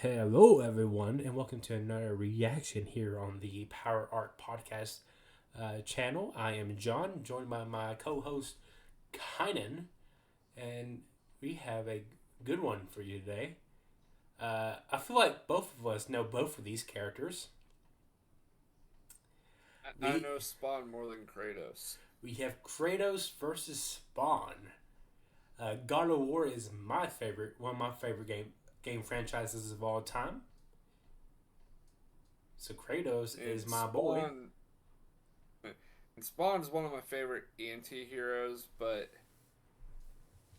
Hello, everyone, and welcome to another reaction here on the Power Art Podcast channel. I am John, joined by my co host, Kynan, and we have a good one for you today. I feel like both of us know both of these characters. I We, know Spawn more than Kratos. we have Kratos versus Spawn. God of War is one of my favorite game franchises of all time. So Kratos And is my boy. Spawn's one of my favorite anti-heroes, but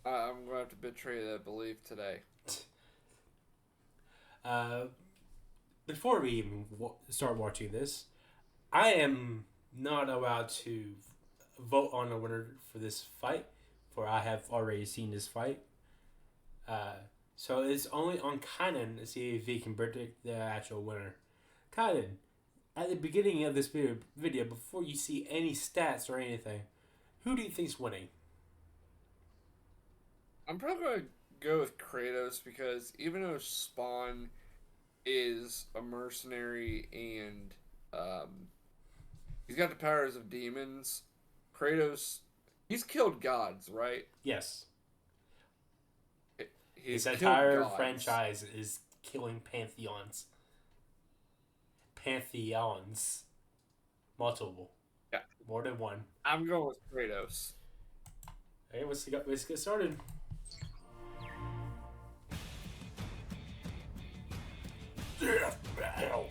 I'm going to have to betray that belief today. Uh, Before we even start watching this, I am not allowed to vote on a winner for this fight, for I have already seen this fight. Uh, so it's only on Kynan to see if he can predict the actual winner. Kynan, at the beginning of this video, before you see any stats or anything, who do you think's winning? I'm probably going to go with Kratos because even though Spawn is a mercenary and um, he's got the powers of demons, Kratos, he's killed gods, right? Yes. He's This killed entire gods. franchise is killing pantheons. Pantheons. Multiple. Yeah, More than one. I'm going with Kratos. Hey, let's get started. Death battle.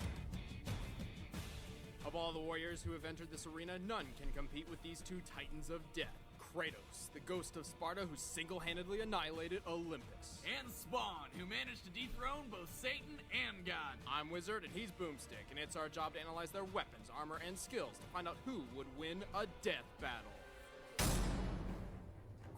Of all the warriors who have entered this arena, none can compete with these two titans of death. Kratos, the ghost of Sparta who single-handedly annihilated Olympus. And Spawn, who managed to dethrone both Satan and God. I'm Wizard and he's Boomstick, and it's our job to analyze their weapons, armor, and skills to find out who would win a death battle.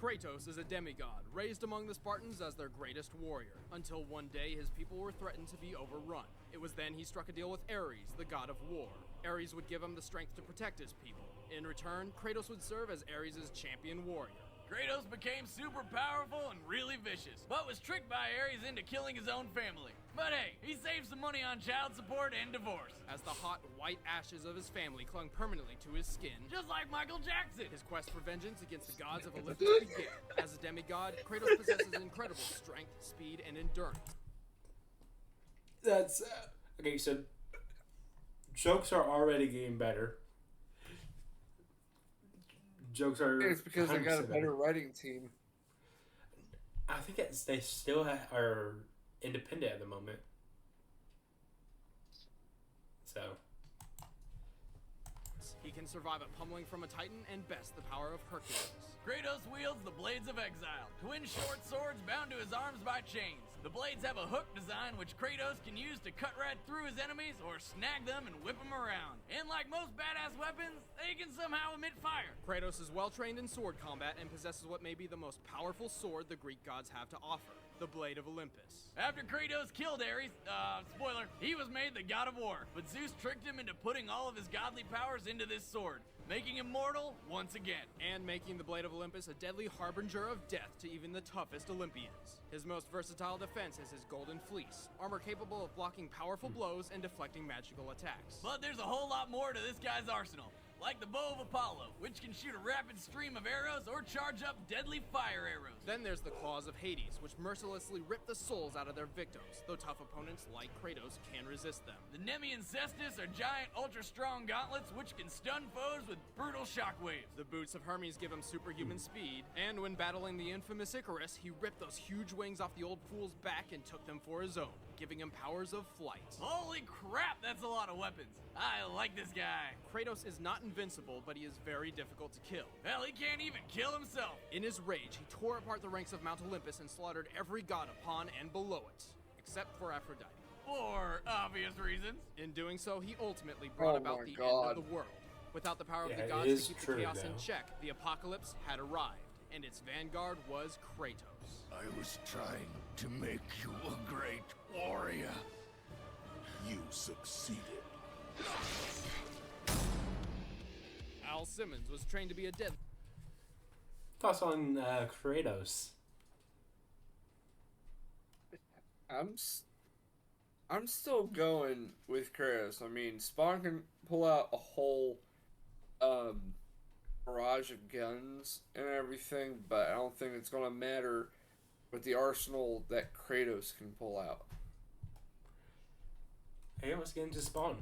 Kratos is a demigod, raised among the Spartans as their greatest warrior, until one day his people were threatened to be overrun. It was then he struck a deal with Ares, the god of war. Ares would give him the strength to protect his people. In return, Kratos would serve as Ares' champion warrior. Kratos became super powerful and really vicious, but was tricked by Ares into killing his own family. But hey, he saved some money on child support and divorce. As the hot, white ashes of his family clung permanently to his skin, Just like Michael Jackson. his quest for vengeance against the gods of Olympus began. As a demigod, Kratos possesses incredible strength, speed, and endurance. That's okay. So jokes are already getting better. Jokes are. It's because they got a 100% better writing team. I think they still are independent at the moment. So He can survive a pummeling from a titan and best the power of Hercules. Kratos wields the Blades of Exile, twin short swords bound to his arms by chains. The blades have a hook design which Kratos can use to cut right through his enemies or snag them and whip them around. And like most badass weapons, they can somehow emit fire. Kratos is well trained in sword combat and possesses what may be the most powerful sword the Greek gods have to offer, the Blade of Olympus. After Kratos killed Ares, spoiler, he was made the god of war, but Zeus tricked him into putting all of his godly powers into this sword, making him mortal once again. And making the Blade of Olympus a deadly harbinger of death to even the toughest Olympians. His most versatile defense is his golden fleece, armor capable of blocking powerful blows and deflecting magical attacks. But there's a whole lot more to this guy's arsenal. Like the bow of Apollo, which can shoot a rapid stream of arrows or charge up deadly fire arrows. Then there's the claws of Hades, which mercilessly rip the souls out of their victims, though tough opponents like Kratos can resist them. The Nemean Cestus are giant, ultra-strong gauntlets which can stun foes with brutal shockwaves. The boots of Hermes give him superhuman speed, and when battling the infamous Icarus, he ripped those huge wings off the old fool's back and took them for his own, giving him powers of flight. Holy crap, that's a lot of weapons. I like this guy. Kratos is not invincible, but he is very difficult to kill. Hell, he can't even kill himself. In his rage, he tore apart the ranks of Mount Olympus and slaughtered every god upon and below it, except for Aphrodite. For obvious reasons. In doing so, he ultimately brought about the end of the world. Without the power of Yeah, the it gods is to keep true, the chaos in though. check, the apocalypse had arrived, and its vanguard was Kratos. I was trying to make you a great warrior. You succeeded. Al Simmons was trained to be a deadly thoughts on Kratos. I'm I'm still going with Kratos. I mean, Spawn can pull out a whole um, barrage of guns and everything, but I don't think it's gonna matter with the arsenal that Kratos can pull out. Hey, let's get into Spawn.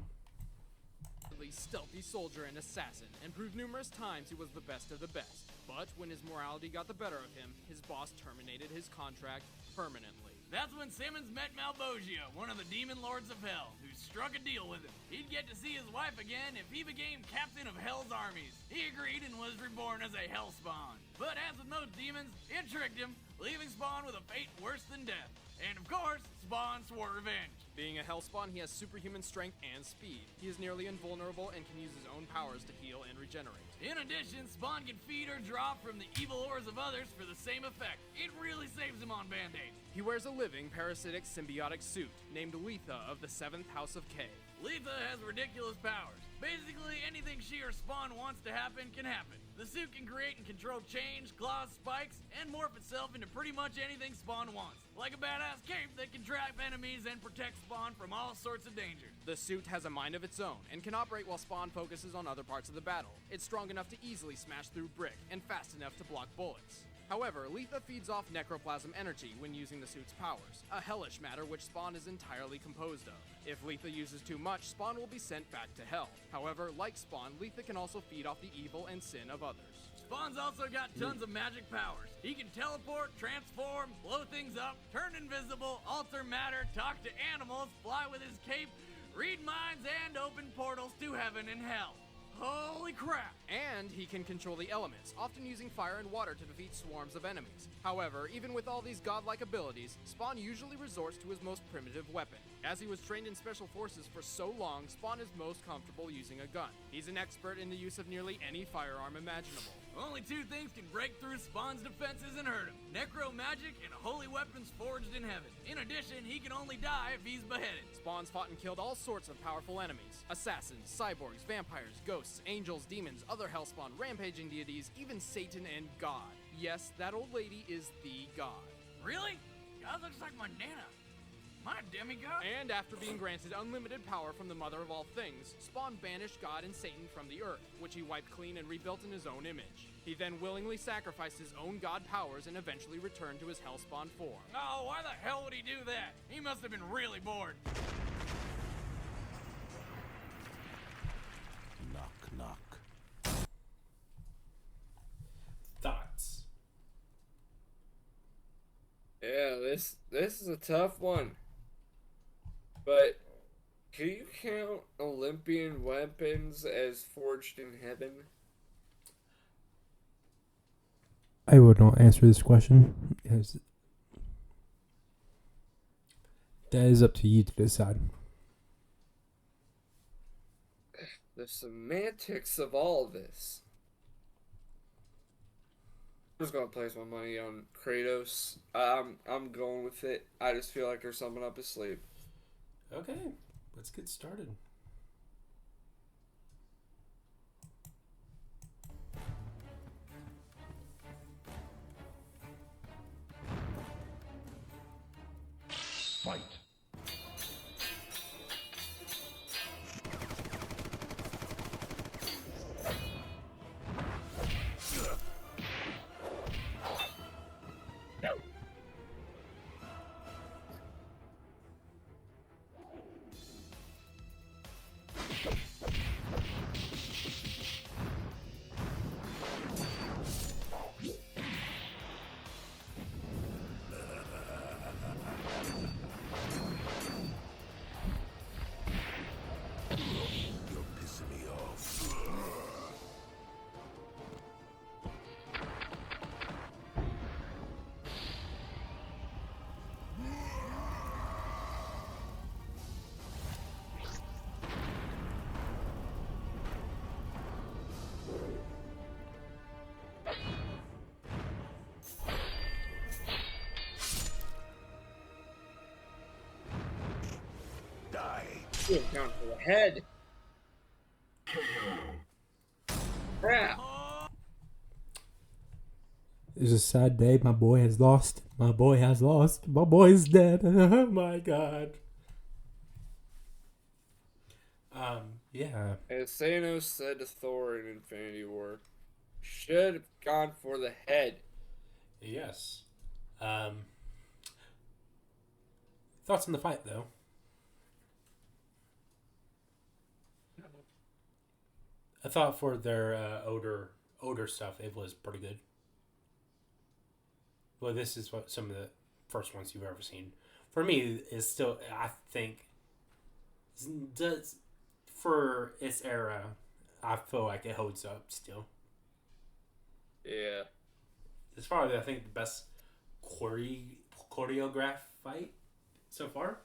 Stealthy soldier and assassin, and proved numerous times he was the best of the best. But when his morality got the better of him, his boss terminated his contract permanently. That's when Simmons met Malbogia, one of the demon lords of hell, who struck a deal with him. He'd get to see his wife again if he became captain of Hell's armies. He agreed and was reborn as a Hell Spawn. But as with most demons, it tricked him, leaving Spawn with a fate worse than death. And of course, Spawn swore revenge. Being a Hellspawn, he has superhuman strength and speed. He is nearly invulnerable and can use his own powers to heal and regenerate. In addition, Spawn can feed or draw from the evil ores of others for the same effect. It really saves him on band-aids. He wears a living, parasitic, symbiotic suit, named Letha of the 7th House of K. Letha has ridiculous powers. Basically, anything she or Spawn wants to happen can happen. The suit can create and control chains, claws, spikes, and morph itself into pretty much anything Spawn wants. Like a badass cape that can trap enemies and protect Spawn from all sorts of dangers. The suit has a mind of its own and can operate while Spawn focuses on other parts of the battle. It's strong enough to easily smash through brick and fast enough to block bullets. However, Letha feeds off necroplasm energy when using the suit's powers, a hellish matter which Spawn is entirely composed of. If Letha uses too much, Spawn will be sent back to hell. However, like Spawn, Letha can also feed off the evil and sin of others. Spawn's also got tons of magic powers. He can teleport, transform, blow things up, turn invisible, alter matter, talk to animals, fly with his cape, read minds, and open portals to heaven and hell. Holy crap! And he can control the elements, often using fire and water to defeat swarms of enemies. However, even with all these godlike abilities, Spawn usually resorts to his most primitive weapon. As he was trained in special forces for so long, Spawn is most comfortable using a gun. He's an expert in the use of nearly any firearm imaginable. Only two things can break through Spawn's defenses and hurt him: necro magic and holy weapons forged in heaven. In addition, he can only die if he's beheaded. Spawn's fought and killed all sorts of powerful enemies: assassins, cyborgs, vampires, ghosts, angels, demons, other hellspawn, rampaging deities, even Satan and God. Yes, that old lady is the God. Really? God looks like my nana. Am I a demigod? And after being granted unlimited power from the mother of all things, Spawn banished God and Satan from the earth, which he wiped clean and rebuilt in his own image. He then willingly sacrificed his own god powers and eventually returned to his hellspawn form. Oh, why the hell would he do that? He must have been really bored. Knock, knock. Thoughts? Yeah, this is a tough one. But can you count Olympian weapons as forged in heaven? I would not answer this question. As that is up to you to decide. The semantics of all this. I'm just gonna place my money on Kratos. I'm going with it. I just feel like there's something up his sleeve. Okay, let's get started. Fight. You're pissing me off. Die. Down for the head. Crap. It's a sad day. My boy has lost. My boy has lost. My boy is dead. Oh my god. Yeah. As Thanos said to Thor in Infinity War, should have gone for the head. Yes. Um, Thoughts on the fight, though? I thought for their older stuff, it was pretty good. Well, this is what some of the first ones you've ever seen. For me, it's still, I think, does for its era, I feel like it holds up still. Yeah. It's probably, I think, the best choreographed fight so far.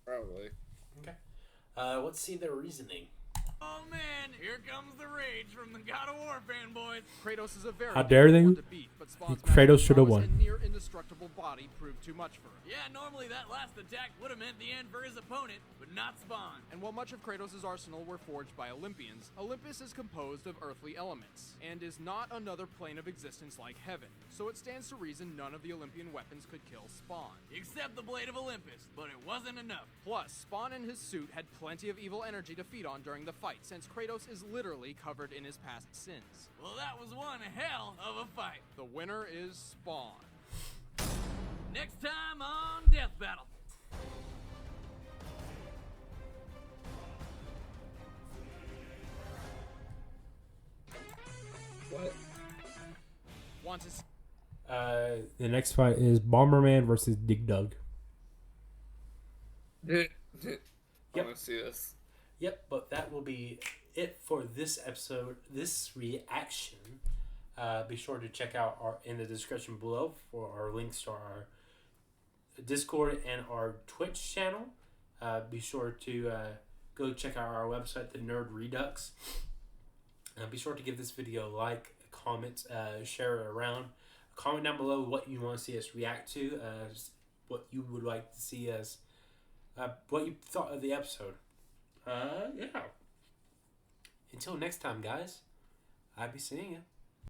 Probably. Okay. Let's see their reasoning. Oh man, here comes the rage from the God of War fanboys. Kratos is a very How dare difficult they? one to beat, but Spawn's Kratos massive should have prowess won. and near indestructible body proved too much for him. Yeah, normally that last attack would have meant the end for his opponent, but not Spawn. And while much of Kratos' arsenal were forged by Olympians, Olympus is composed of earthly elements, and is not another plane of existence like heaven, so it stands to reason none of the Olympian weapons could kill Spawn. Except the Blade of Olympus, but it wasn't enough. Plus, Spawn and his suit had plenty of evil energy to feed on during the fight, since Kratos is literally covered in his past sins. Well, that was one hell of a fight. The winner is Spawn. Next time on Death Battle. What? Want to see The next fight is Bomberman versus Dig Dug. I want to see this. Yep, but that will be it for this episode, this reaction. Be sure to check out in the description below for our links to our Discord and our Twitch channel. Be sure to go check out our website, the Nerd Redux. Be sure to give this video a like, a comment, share it around. Comment down below what you want to see us react to, what you would like to see us, what you thought of the episode. Yeah. Until next time, guys, I'll be seeing you.